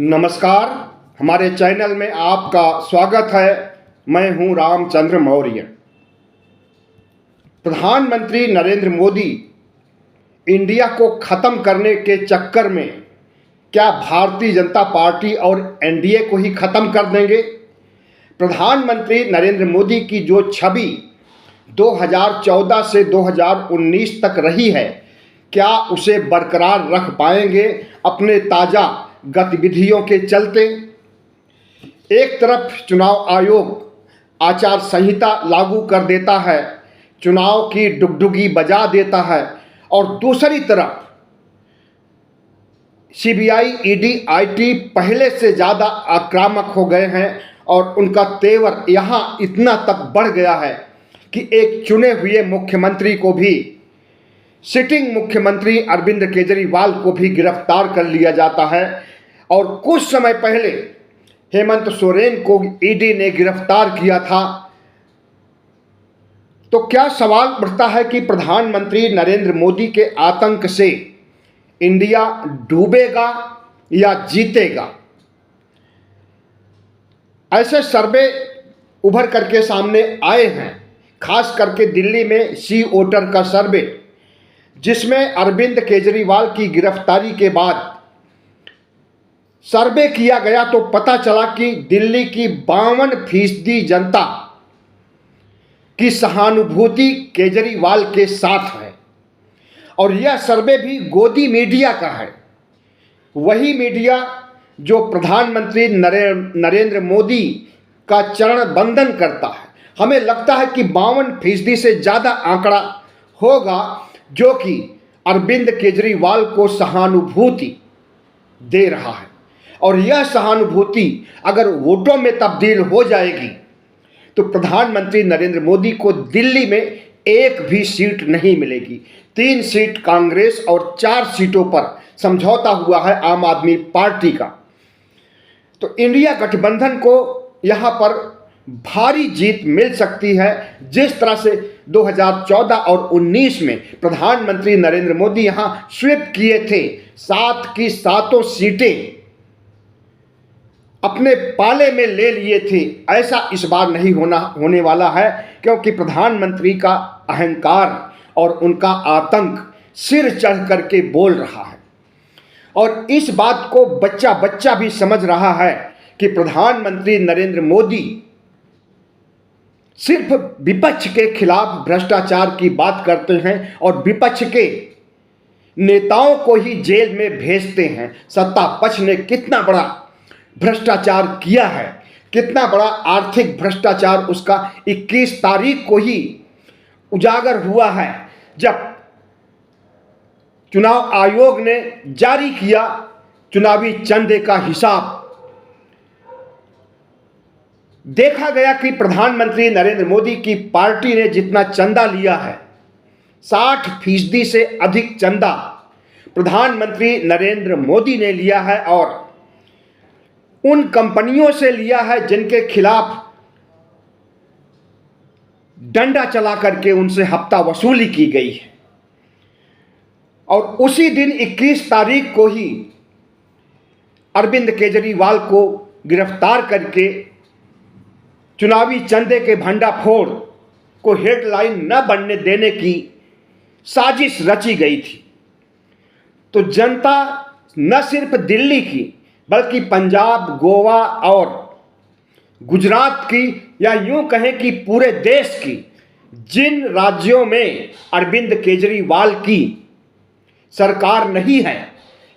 नमस्कार। हमारे चैनल में आपका स्वागत है। मैं हूं रामचंद्र मौर्य। प्रधानमंत्री नरेंद्र मोदी इंडिया को ख़त्म करने के चक्कर में क्या भारतीय जनता पार्टी और एनडीए को ही ख़त्म कर देंगे? प्रधानमंत्री नरेंद्र मोदी की जो छवि 2014 से 2019 तक रही है, क्या उसे बरकरार रख पाएंगे अपने ताज़ा गतिविधियों के चलते? एक तरफ चुनाव आयोग आचार संहिता लागू कर देता है, चुनाव की डुगडुगी बजा देता है, और दूसरी तरफ सीबीआई, ईडी, आईटी पहले से ज़्यादा आक्रामक हो गए हैं और उनका तेवर यहाँ इतना तक बढ़ गया है कि एक चुने हुए मुख्यमंत्री को भी, सिटिंग मुख्यमंत्री अरविंद केजरीवाल को भी गिरफ्तार कर लिया जाता है। और कुछ समय पहले हेमंत सोरेन को ईडी ने गिरफ्तार किया था। तो क्या सवाल उठता है कि प्रधानमंत्री नरेंद्र मोदी के आतंक से इंडिया डूबेगा या जीतेगा? ऐसे सर्वे उभर करके सामने आए हैं, खास करके दिल्ली में सी वोटर का सर्वे, जिसमें अरविंद केजरीवाल की गिरफ्तारी के बाद सर्वे किया गया तो पता चला कि दिल्ली की 52% जनता की सहानुभूति केजरीवाल के साथ है। और यह सर्वे भी गोदी मीडिया का है, वही मीडिया जो प्रधानमंत्री नरेंद्र मोदी का चरण बंदन करता है। हमें लगता है कि 52% से ज़्यादा आंकड़ा होगा जो कि अरविंद केजरीवाल को सहानुभूति दे रहा है। और यह सहानुभूति अगर वोटों में तब्दील हो जाएगी तो प्रधानमंत्री नरेंद्र मोदी को दिल्ली में एक भी सीट नहीं मिलेगी। 3 सीट कांग्रेस और 4 सीटों पर समझौता हुआ है आम आदमी पार्टी का। तो इंडिया गठबंधन को यहाँ पर भारी जीत मिल सकती है। जिस तरह से 2014 और 19 में प्रधानमंत्री नरेंद्र मोदी यहाँ स्वीप किए थे, 7 की 7 सीटें अपने पाले में ले लिए थे, ऐसा इस बार नहीं होने वाला है, क्योंकि प्रधानमंत्री का अहंकार और उनका आतंक सिर चढ़ करके बोल रहा है। और इस बात को बच्चा बच्चा भी समझ रहा है कि प्रधानमंत्री नरेंद्र मोदी सिर्फ विपक्ष के खिलाफ भ्रष्टाचार की बात करते हैं और विपक्ष के नेताओं को ही जेल में भेजते हैं। सत्ता पक्ष ने कितना बड़ा भ्रष्टाचार किया है, कितना बड़ा आर्थिक भ्रष्टाचार उसका 21 तारीख को ही उजागर हुआ है, जब चुनाव आयोग ने जारी किया चुनावी चंदे का हिसाब। देखा गया कि प्रधानमंत्री नरेंद्र मोदी की पार्टी ने जितना चंदा लिया है, 60% से अधिक चंदा प्रधानमंत्री नरेंद्र मोदी ने लिया है और उन कंपनियों से लिया है जिनके खिलाफ डंडा चला करके उनसे हफ्ता वसूली की गई है। और उसी दिन 21 तारीख को ही अरविंद केजरीवाल को गिरफ्तार करके चुनावी चंदे के भंडाफोड़ को हेडलाइन न बनने देने की साजिश रची गई थी। तो जनता न सिर्फ दिल्ली की बल्कि पंजाब, गोवा और गुजरात की, या यूं कहें कि पूरे देश की, जिन राज्यों में अरविंद केजरीवाल की सरकार नहीं है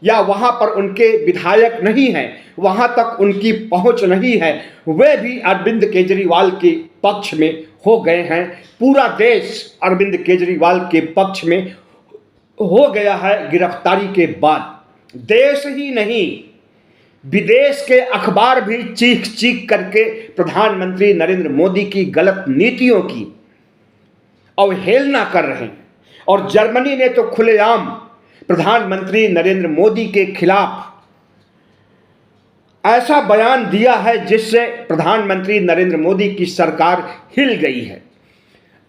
या वहां पर उनके विधायक नहीं हैं, वहां तक उनकी पहुंच नहीं है, वे भी अरविंद केजरीवाल के पक्ष में हो गए हैं। पूरा देश अरविंद केजरीवाल के पक्ष में हो गया है गिरफ्तारी के बाद। देश ही नहीं, विदेश के अखबार भी चीख चीख करके प्रधानमंत्री नरेंद्र मोदी की गलत नीतियों की अवहेलना कर रहे हैं। और जर्मनी ने तो खुलेआम प्रधानमंत्री नरेंद्र मोदी के खिलाफ ऐसा बयान दिया है जिससे प्रधानमंत्री नरेंद्र मोदी की सरकार हिल गई है।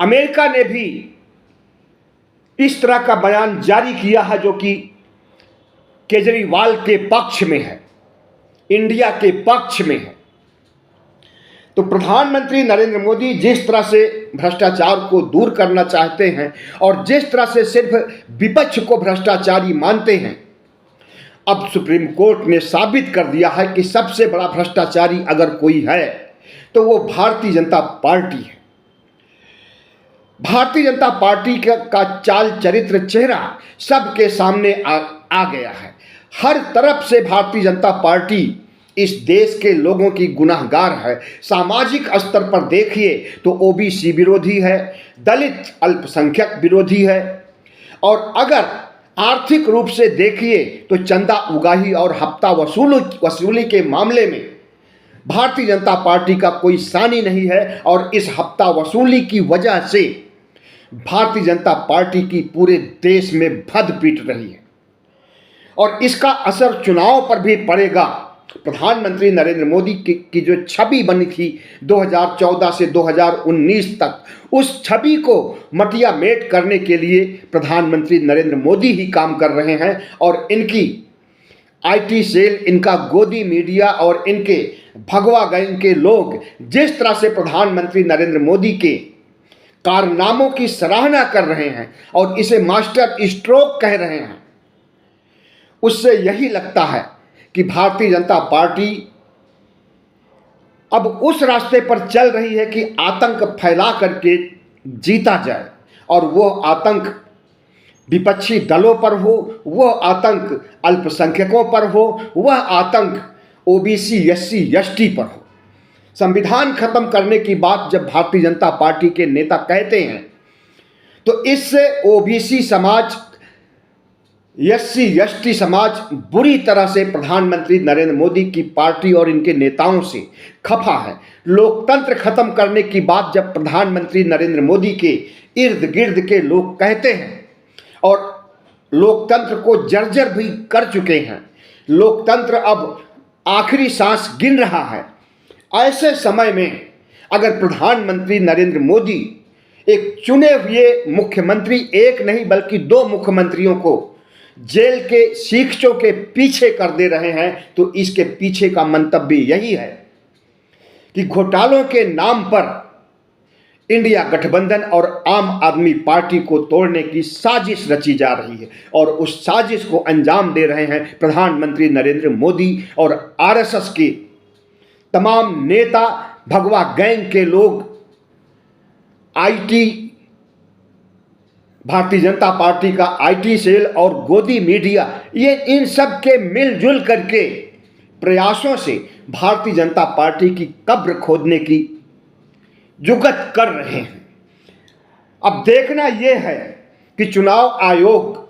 अमेरिका ने भी इस तरह का बयान जारी किया है जो कि केजरीवाल के पक्ष में है। इंडिया के पक्ष में है। तो प्रधानमंत्री नरेंद्र मोदी जिस तरह से भ्रष्टाचार को दूर करना चाहते हैं और जिस तरह से सिर्फ विपक्ष को भ्रष्टाचारी मानते हैं, अब सुप्रीम कोर्ट ने साबित कर दिया है कि सबसे बड़ा भ्रष्टाचारी अगर कोई है तो वो भारतीय जनता पार्टी है। भारतीय जनता पार्टी का चाल चरित्र चेहरा सबके सामने आ गया है। हर तरफ से भारतीय जनता पार्टी इस देश के लोगों की गुनाहगार है। सामाजिक स्तर पर देखिए तो ओबीसी विरोधी है, दलित अल्पसंख्यक विरोधी है, और अगर आर्थिक रूप से देखिए तो चंदा उगाही और हफ्ता वसूली के मामले में भारतीय जनता पार्टी का कोई सानी नहीं है। और इस हफ्ता वसूली की वजह से भारतीय जनता पार्टी की पूरे देश में भद पीट रही है और इसका असर चुनाव पर भी पड़ेगा। प्रधानमंत्री नरेंद्र मोदी की जो छवि बनी थी 2014 से 2019 तक, उस छवि को मटिया मेट करने के लिए प्रधानमंत्री नरेंद्र मोदी ही काम कर रहे हैं। और इनकी आईटी सेल, इनका गोदी मीडिया और इनके भगवा गैंग के लोग जिस तरह से प्रधानमंत्री नरेंद्र मोदी के कारनामों की सराहना कर रहे हैं और इसे मास्टर स्ट्रोक कह रहे हैं, उससे यही लगता है कि भारतीय जनता पार्टी अब उस रास्ते पर चल रही है कि आतंक फैला करके जीता जाए। और वो आतंक विपक्षी दलों पर हो, वह आतंक अल्पसंख्यकों पर हो, वह आतंक ओबीसी एससी एसटी पर हो। संविधान खत्म करने की बात जब भारतीय जनता पार्टी के नेता कहते हैं तो इससे ओबीसी समाज, एससी एसटी समाज बुरी तरह से प्रधानमंत्री नरेंद्र मोदी की पार्टी और इनके नेताओं से खफा है। लोकतंत्र खत्म करने की बात जब प्रधानमंत्री नरेंद्र मोदी के इर्द गिर्द के लोग कहते हैं और लोकतंत्र को जर्जर भी कर चुके हैं, लोकतंत्र अब आखिरी सांस गिन रहा है, ऐसे समय में अगर प्रधानमंत्री नरेंद्र मोदी एक चुने हुए मुख्यमंत्री, एक नहीं बल्कि 2 मुख्यमंत्रियों को जेल के सीखचों के पीछे कर दे रहे हैं, तो इसके पीछे का मंतव्य यही है कि घोटालों के नाम पर इंडिया गठबंधन और आम आदमी पार्टी को तोड़ने की साजिश रची जा रही है। और उस साजिश को अंजाम दे रहे हैं प्रधानमंत्री नरेंद्र मोदी और आरएसएस के तमाम नेता, भगवा गैंग के लोग, आईटी, भारतीय जनता पार्टी का आईटी सेल और गोदी मीडिया, ये इन सब के मिलजुल करके प्रयासों से भारतीय जनता पार्टी की कब्र खोदने की जुगत कर रहे हैं। अब देखना यह है कि चुनाव आयोग,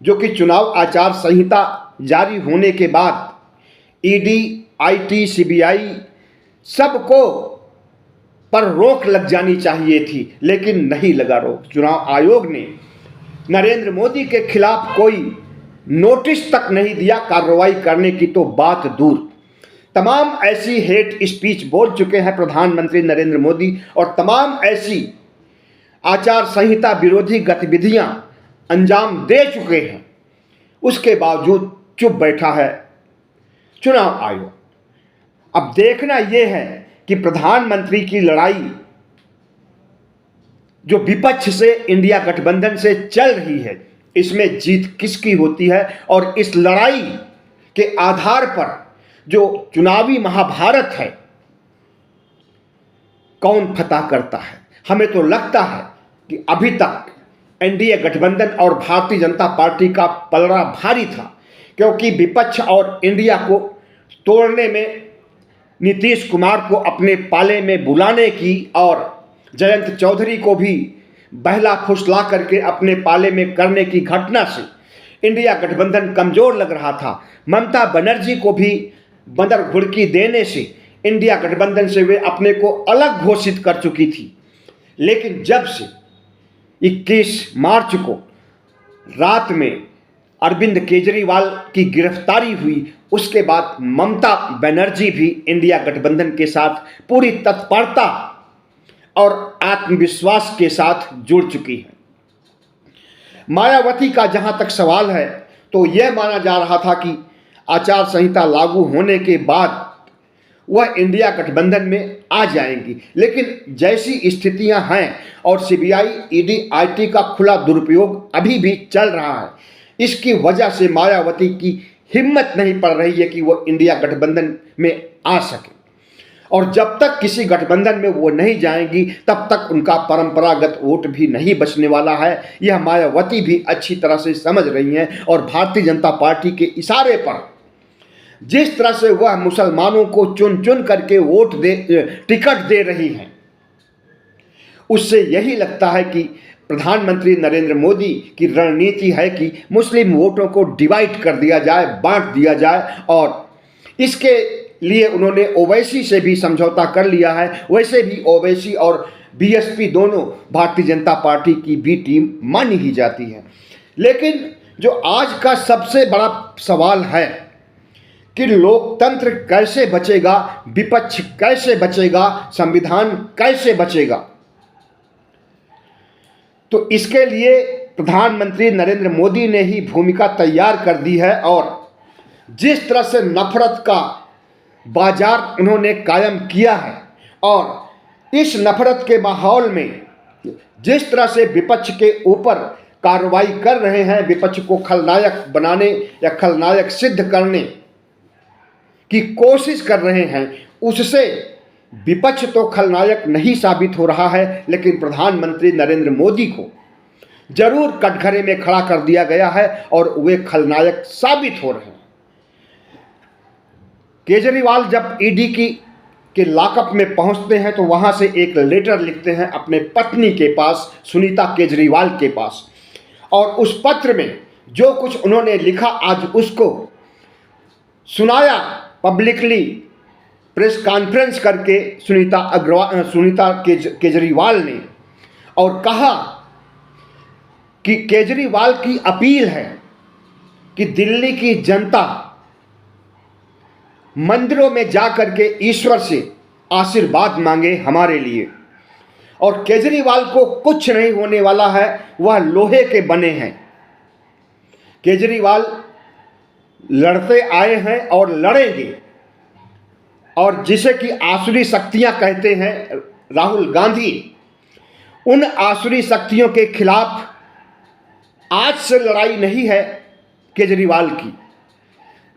जो कि चुनाव आचार संहिता जारी होने के बाद ईडी, आईटी, सीबीआई सबको पर रोक लग जानी चाहिए थी, लेकिन नहीं लगा रोक। चुनाव आयोग ने नरेंद्र मोदी के खिलाफ कोई नोटिस तक नहीं दिया, कार्रवाई करने की तो बात दूर। तमाम ऐसी हेट स्पीच बोल चुके हैं प्रधानमंत्री नरेंद्र मोदी और तमाम ऐसी आचार संहिता विरोधी गतिविधियां अंजाम दे चुके हैं, उसके बावजूद चुप बैठा है चुनाव आयोग। अब देखना यह है कि प्रधानमंत्री की लड़ाई जो विपक्ष से, इंडिया गठबंधन से चल रही है, इसमें जीत किसकी होती है और इस लड़ाई के आधार पर जो चुनावी महाभारत है, कौन फतह करता है। हमें तो लगता है कि अभी तक एनडीए गठबंधन और भारतीय जनता पार्टी का पलड़ा भारी था, क्योंकि विपक्ष और इंडिया को तोड़ने में, नीतीश कुमार को अपने पाले में बुलाने की और जयंत चौधरी को भी बहला फुसला करके अपने पाले में करने की घटना से इंडिया गठबंधन कमजोर लग रहा था। ममता बनर्जी को भी बंदर घुड़की देने से इंडिया गठबंधन से वे अपने को अलग घोषित कर चुकी थी। लेकिन जब से 21 मार्च को रात में अरविंद केजरीवाल की गिरफ्तारी हुई, उसके बाद ममता बनर्जी भी इंडिया गठबंधन के साथ पूरी तत्परता और आत्मविश्वास के साथ जुड़ चुकी है। मायावती का जहां तक सवाल है तो यह माना जा रहा था कि आचार संहिता लागू होने के बाद वह इंडिया गठबंधन में आ जाएंगी। लेकिन जैसी स्थितियां हैं और सीबीआई, ईडी, आईटी का खुला दुरुपयोग अभी भी चल रहा है, इसकी वजह से मायावती की हिम्मत नहीं पड़ रही है कि वो इंडिया गठबंधन में आ सके। और जब तक किसी गठबंधन में वो नहीं जाएंगी तब तक उनका परंपरागत वोट भी नहीं बचने वाला है। यह मायावती भी अच्छी तरह से समझ रही हैं और भारतीय जनता पार्टी के इशारे पर जिस तरह से वह मुसलमानों को चुन चुन करके टिकट दे रही हैं, उससे यही लगता है कि प्रधानमंत्री नरेंद्र मोदी की रणनीति है कि मुस्लिम वोटों को डिवाइड कर दिया जाए, बांट दिया जाए। और इसके लिए उन्होंने ओवैसी से भी समझौता कर लिया है। वैसे भी ओवैसी और बीएसपी दोनों भारतीय जनता पार्टी की बी टीम मानी ही जाती है। लेकिन जो आज का सबसे बड़ा सवाल है कि लोकतंत्र कैसे बचेगा, विपक्ष कैसे बचेगा, संविधान कैसे बचेगा, तो इसके लिए प्रधानमंत्री नरेंद्र मोदी ने ही भूमिका तैयार कर दी है। और जिस तरह से नफरत का बाजार उन्होंने कायम किया है और इस नफरत के माहौल में जिस तरह से विपक्ष के ऊपर कार्रवाई कर रहे हैं, विपक्ष को खलनायक बनाने या खलनायक सिद्ध करने की कोशिश कर रहे हैं, उससे विपक्ष तो खलनायक नहीं साबित हो रहा है, लेकिन प्रधानमंत्री नरेंद्र मोदी को जरूर कटघरे में खड़ा कर दिया गया है और वे खलनायक साबित हो रहे हैं। केजरीवाल जब ईडी के लॉकअप में पहुंचते हैं तो वहां से एक लेटर लिखते हैं अपने पत्नी के पास, सुनीता केजरीवाल के पास, और उस पत्र में जो कुछ उन्होंने लिखा आज उसको सुनाया पब्लिकली प्रेस कॉन्फ्रेंस करके सुनीता केजरीवाल ने, और कहा कि केजरीवाल की अपील है कि दिल्ली की जनता मंदिरों में जाकर के ईश्वर से आशीर्वाद मांगे हमारे लिए, और केजरीवाल को कुछ नहीं होने वाला है, वह लोहे के बने हैं। केजरीवाल लड़ते आए हैं और लड़ेंगे, और जिसे कि आसुरी शक्तियां कहते हैं राहुल गांधी, उन आसुरी शक्तियों के खिलाफ आज से लड़ाई नहीं है केजरीवाल की,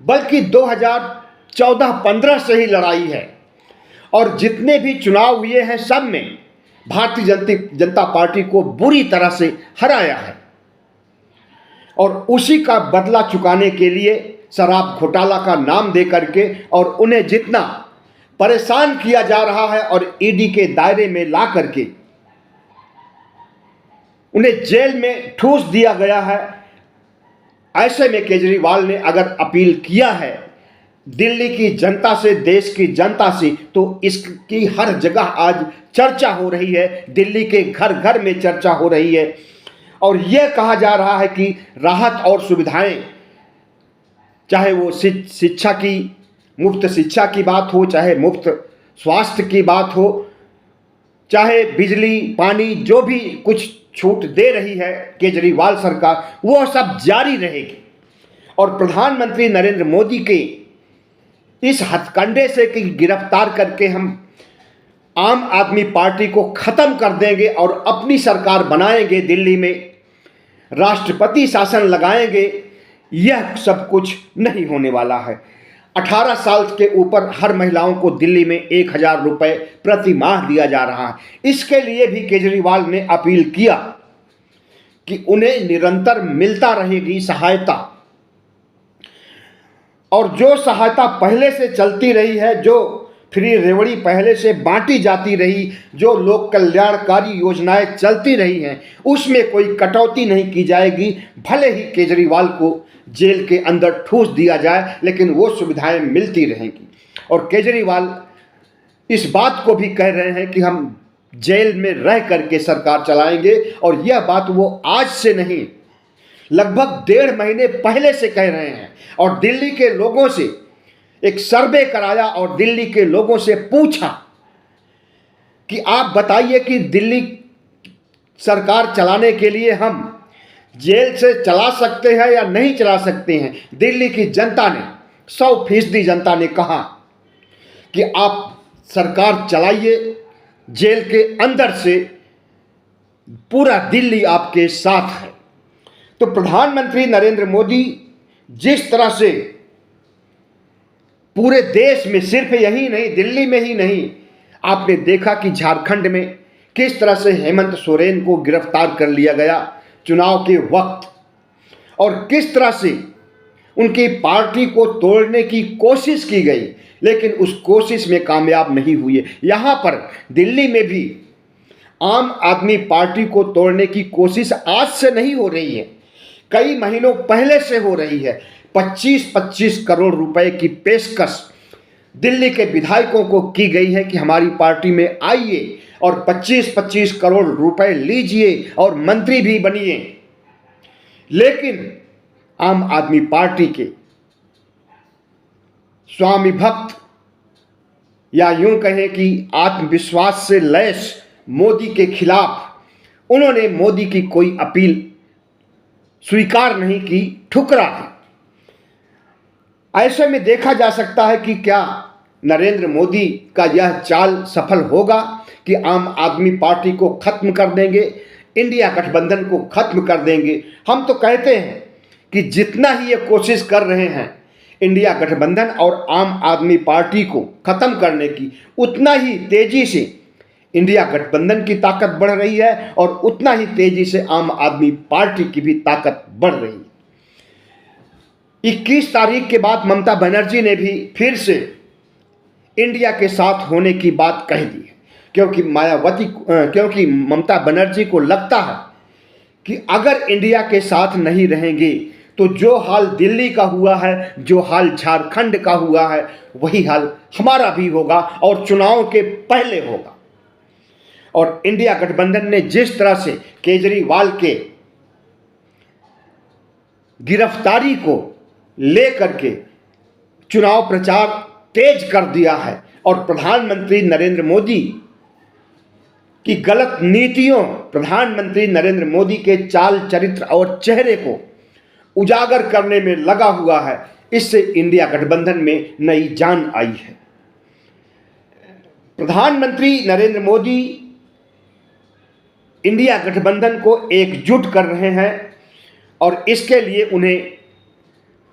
बल्कि 2014-15 से ही लड़ाई है। और जितने भी चुनाव हुए हैं सब में भारतीय जनता पार्टी को बुरी तरह से हराया है, और उसी का बदला चुकाने के लिए शराब घोटाला का नाम दे करके और उन्हें जितना परेशान किया जा रहा है और ईडी के दायरे में ला करके उन्हें जेल में ठूस दिया गया है। ऐसे में केजरीवाल ने अगर अपील किया है दिल्ली की जनता से, देश की जनता से, तो इसकी हर जगह आज चर्चा हो रही है, दिल्ली के घर घर में चर्चा हो रही है। और यह कहा जा रहा है कि राहत और सुविधाएं, चाहे वो शिक्षा की, मुफ्त शिक्षा की बात हो, चाहे मुफ्त स्वास्थ्य की बात हो, चाहे बिजली पानी, जो भी कुछ छूट दे रही है केजरीवाल सरकार, वो सब जारी रहेगी। और प्रधानमंत्री नरेंद्र मोदी के इस हथकंडे से कि गिरफ्तार करके हम आम आदमी पार्टी को खत्म कर देंगे और अपनी सरकार बनाएंगे, दिल्ली में राष्ट्रपति शासन लगाएंगे, यह सब कुछ नहीं होने वाला है। 18 साल के ऊपर हर महिलाओं को दिल्ली में 1000 रुपये प्रति माह दिया जा रहा है। इसके लिए भी केजरीवाल ने अपील किया कि उन्हें निरंतर मिलता रहेगी सहायता, और जो सहायता पहले से चलती रही है, जो फ्री रेवड़ी पहले से बांटी जाती रही, जो लोक कल्याणकारी योजनाएं चलती रही हैं, उसमें कोई कटौती नहीं की जाएगी। भले ही केजरीवाल को जेल के अंदर ठूस दिया जाए, लेकिन वो सुविधाएं मिलती रहेंगी। और केजरीवाल इस बात को भी कह रहे हैं कि हम जेल में रह करके सरकार चलाएंगे, और यह बात वो आज से नहीं, लगभग 1.5 महीने पहले से कह रहे हैं। और दिल्ली के लोगों से एक सर्वे कराया और दिल्ली के लोगों से पूछा कि आप बताइए कि दिल्ली सरकार चलाने के लिए हम जेल से चला सकते हैं या नहीं चला सकते हैं। दिल्ली की जनता ने 100% जनता ने कहा कि आप सरकार चलाइए, जेल के अंदर से पूरा दिल्ली आपके साथ है। तो प्रधानमंत्री नरेंद्र मोदी जिस तरह से पूरे देश में, सिर्फ यही नहीं, दिल्ली में ही नहीं, आपने देखा कि झारखंड में किस तरह से हेमंत सोरेन को गिरफ्तार कर लिया गया चुनाव के वक्त, और किस तरह से उनकी पार्टी को तोड़ने की कोशिश की गई, लेकिन उस कोशिश में कामयाब नहीं हुए। यहाँ पर दिल्ली में भी आम आदमी पार्टी को तोड़ने की कोशिश आज से नहीं हो रही है, कई महीनों पहले से हो रही है। 25-25 करोड़ रुपए की पेशकश दिल्ली के विधायकों को की गई है कि हमारी पार्टी में आइए और 25-25 करोड़ रुपए लीजिए और मंत्री भी बनिए। लेकिन आम आदमी पार्टी के स्वामी भक्त, या यूं कहें कि आत्मविश्वास से लैस मोदी के खिलाफ उन्होंने मोदी की कोई अपील स्वीकार नहीं की, ठुकरा दी। ऐसे में देखा जा सकता है कि क्या नरेंद्र मोदी का यह चाल सफल होगा कि आम आदमी पार्टी को खत्म कर देंगे, इंडिया गठबंधन को खत्म कर देंगे। हम तो कहते हैं कि जितना ही ये कोशिश कर रहे हैं इंडिया गठबंधन और आम आदमी पार्टी को खत्म करने की, उतना ही तेजी से इंडिया गठबंधन की ताकत बढ़ रही है और उतना ही तेजी से आम आदमी पार्टी की भी ताकत बढ़ रही है। 21 तारीख के बाद ममता बनर्जी ने भी फिर से इंडिया के साथ होने की बात कह दी है, क्योंकि ममता बनर्जी को लगता है कि अगर इंडिया के साथ नहीं रहेंगे तो जो हाल दिल्ली का हुआ है, जो हाल झारखंड का हुआ है, वही हाल हमारा भी होगा और चुनाव के पहले होगा। और इंडिया गठबंधन ने जिस तरह से केजरीवाल के गिरफ्तारी को लेकर के चुनाव प्रचार तेज कर दिया है और प्रधानमंत्री नरेंद्र मोदी की गलत नीतियों, प्रधानमंत्री नरेंद्र मोदी के चाल चरित्र और चेहरे को उजागर करने में लगा हुआ है, इससे इंडिया गठबंधन में नई जान आई है। प्रधानमंत्री नरेंद्र मोदी इंडिया गठबंधन को एकजुट कर रहे हैं और इसके लिए उन्हें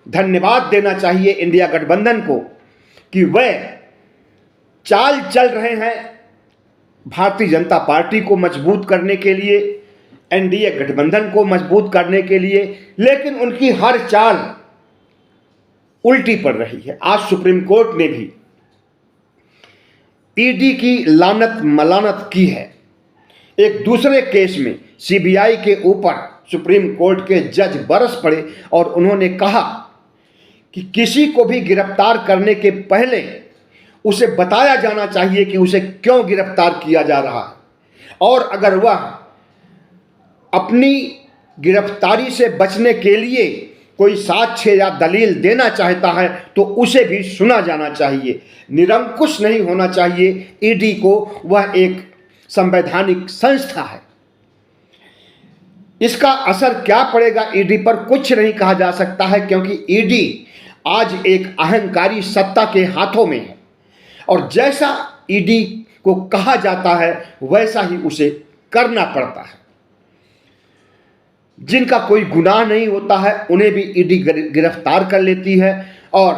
धन्यवाद देना चाहिए इंडिया गठबंधन को कि वह चाल चल रहे हैं भारतीय जनता पार्टी को मजबूत करने के लिए, एनडीए गठबंधन को मजबूत करने के लिए, लेकिन उनकी हर चाल उल्टी पड़ रही है। आज सुप्रीम कोर्ट ने भी ईडी की लानत मलानत की है। एक दूसरे केस में सीबीआई के ऊपर सुप्रीम कोर्ट के जज बरस पड़े और उन्होंने कहा कि किसी को भी गिरफ्तार करने के पहले उसे बताया जाना चाहिए कि उसे क्यों गिरफ्तार किया जा रहा है, और अगर वह अपनी गिरफ्तारी से बचने के लिए कोई साक्ष्य या दलील देना चाहता है तो उसे भी सुना जाना चाहिए। निरंकुश नहीं होना चाहिए ईडी को, वह एक संवैधानिक संस्था है। इसका असर क्या पड़ेगा ईडी पर, कुछ नहीं कहा जा सकता है, क्योंकि ईडी आज एक अहंकारी सत्ता के हाथों में है और जैसा ईडी को कहा जाता है वैसा ही उसे करना पड़ता है। जिनका कोई गुनाह नहीं होता है उन्हें भी ईडी गिरफ्तार कर लेती है और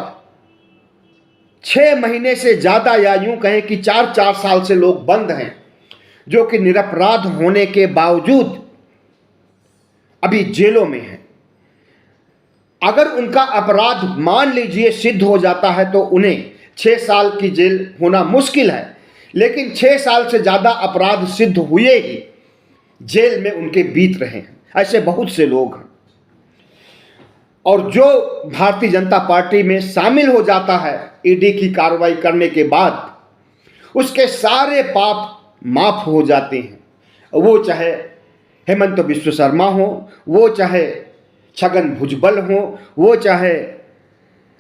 6 महीने से ज़्यादा, या यूं कहें कि 4 साल से लोग बंद हैं जो कि निरपराध होने के बावजूद अभी जेलों में हैं। अगर उनका अपराध मान लीजिए सिद्ध हो जाता है तो उन्हें 6 साल की जेल होना मुश्किल है, लेकिन 6 साल से ज़्यादा अपराध सिद्ध हुए ही जेल में उनके बीत रहे हैं। ऐसे बहुत से लोग हैं। और जो भारतीय जनता पार्टी में शामिल हो जाता है ईडी की कार्रवाई करने के बाद, उसके सारे पाप माफ हो जाते हैं। वो चाहे हेमंत बिस्व शर्मा हो, वो चाहे छगन भुजबल हो, वो चाहे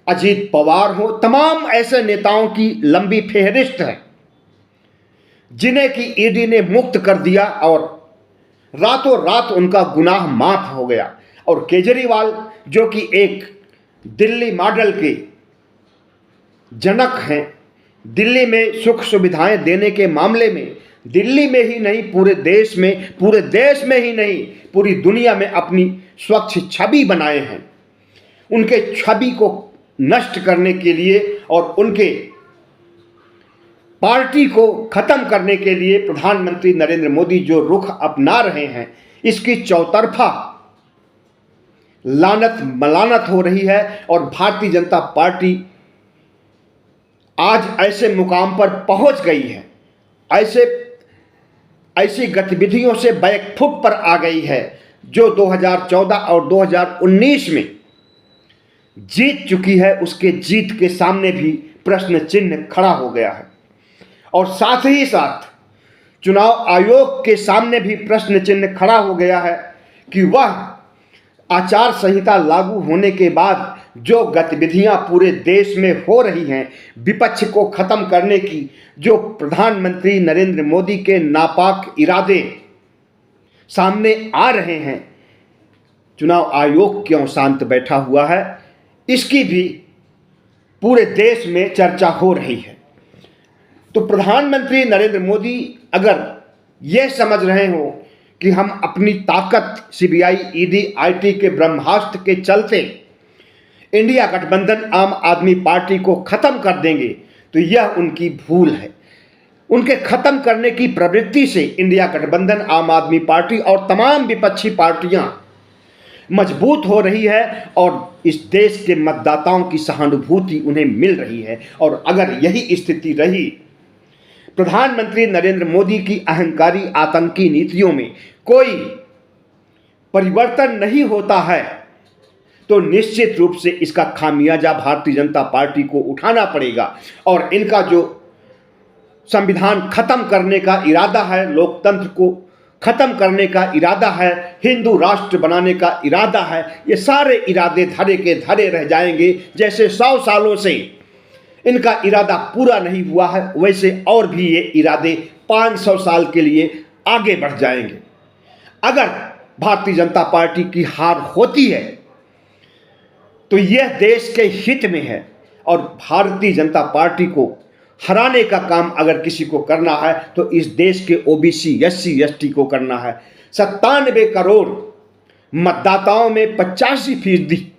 अजीत पवार हो, तमाम ऐसे नेताओं की लंबी फेहरिस्त है जिन्हें कि ईडी ने मुक्त कर दिया और रातों रात उनका गुनाह माफ हो गया। और केजरीवाल जो कि एक दिल्ली मॉडल के जनक हैं। दिल्ली में सुख सुविधाएं देने के मामले में दिल्ली में ही नहीं पूरे देश में ही नहीं पूरी दुनिया में अपनी स्वच्छ छवि बनाए हैं। उनके छवि को नष्ट करने के लिए और उनके पार्टी को खत्म करने के लिए प्रधानमंत्री नरेंद्र मोदी जो रुख अपना रहे हैं, इसकी चौतरफा लानत मलानत हो रही है। और भारतीय जनता पार्टी आज ऐसे मुकाम पर पहुंच गई है, ऐसी गतिविधियों से बैकफुट पर आ गई है जो 2014 और 2019 में जीत चुकी है। उसके जीत के सामने भी प्रश्न चिन्ह खड़ा हो गया है और साथ ही साथ चुनाव आयोग के सामने भी प्रश्न चिन्ह खड़ा हो गया है कि वह आचार संहिता लागू होने के बाद जो गतिविधियां पूरे देश में हो रही हैं, विपक्ष को खत्म करने की, जो प्रधानमंत्री नरेंद्र मोदी के नापाक इरादे सामने आ रहे हैं, चुनाव आयोग क्यों शांत बैठा हुआ है, इसकी भी पूरे देश में चर्चा हो रही है। तो प्रधानमंत्री नरेंद्र मोदी अगर यह समझ रहे हो कि हम अपनी ताकत सीबीआई, ईडी, आईटी के ब्रह्मास्त्र के चलते इंडिया गठबंधन आम आदमी पार्टी को खत्म कर देंगे, तो यह उनकी भूल है। उनके खत्म करने की प्रवृत्ति से इंडिया गठबंधन, आम आदमी पार्टी और तमाम विपक्षी पार्टियां मजबूत हो रही है और इस देश के मतदाताओं की सहानुभूति उन्हें मिल रही है। और अगर यही स्थिति रही, प्रधानमंत्री नरेंद्र मोदी की अहंकारी आतंकी नीतियों में कोई परिवर्तन नहीं होता है, तो निश्चित रूप से इसका खामियाजा भारतीय जनता पार्टी को उठाना पड़ेगा। और इनका जो संविधान खत्म करने का इरादा है, लोकतंत्र को खत्म करने का इरादा है, हिंदू राष्ट्र बनाने का इरादा है, ये सारे इरादे धरे के धरे रह जाएंगे। जैसे 100 सालों से इनका इरादा पूरा नहीं हुआ है, वैसे और भी ये इरादे 500 साल के लिए आगे बढ़ जाएंगे। अगर भारतीय जनता पार्टी की हार होती है तो यह देश के हित में है और भारतीय जनता पार्टी को हराने का काम अगर किसी को करना है तो इस देश के ओबीसी, एससी, एसटी को करना है। 97 करोड़ मतदाताओं में 85%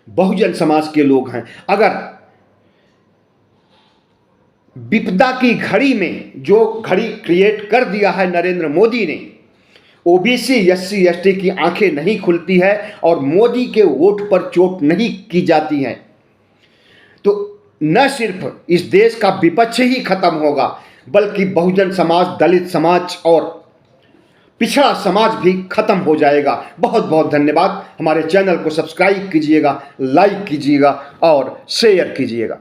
बहुजन समाज के लोग हैं। अगर विपदा की घड़ी में जो घड़ी क्रिएट कर दिया है नरेंद्र मोदी ने, ओबीसी, एससी, एसटी की आंखें नहीं खुलती है और मोदी के वोट पर चोट नहीं की जाती है, तो न सिर्फ इस देश का विपक्ष ही खत्म होगा बल्कि बहुजन समाज, दलित समाज और पिछड़ा समाज भी खत्म हो जाएगा। बहुत बहुत धन्यवाद। हमारे चैनल को सब्सक्राइब कीजिएगा, लाइक कीजिएगा और शेयर कीजिएगा।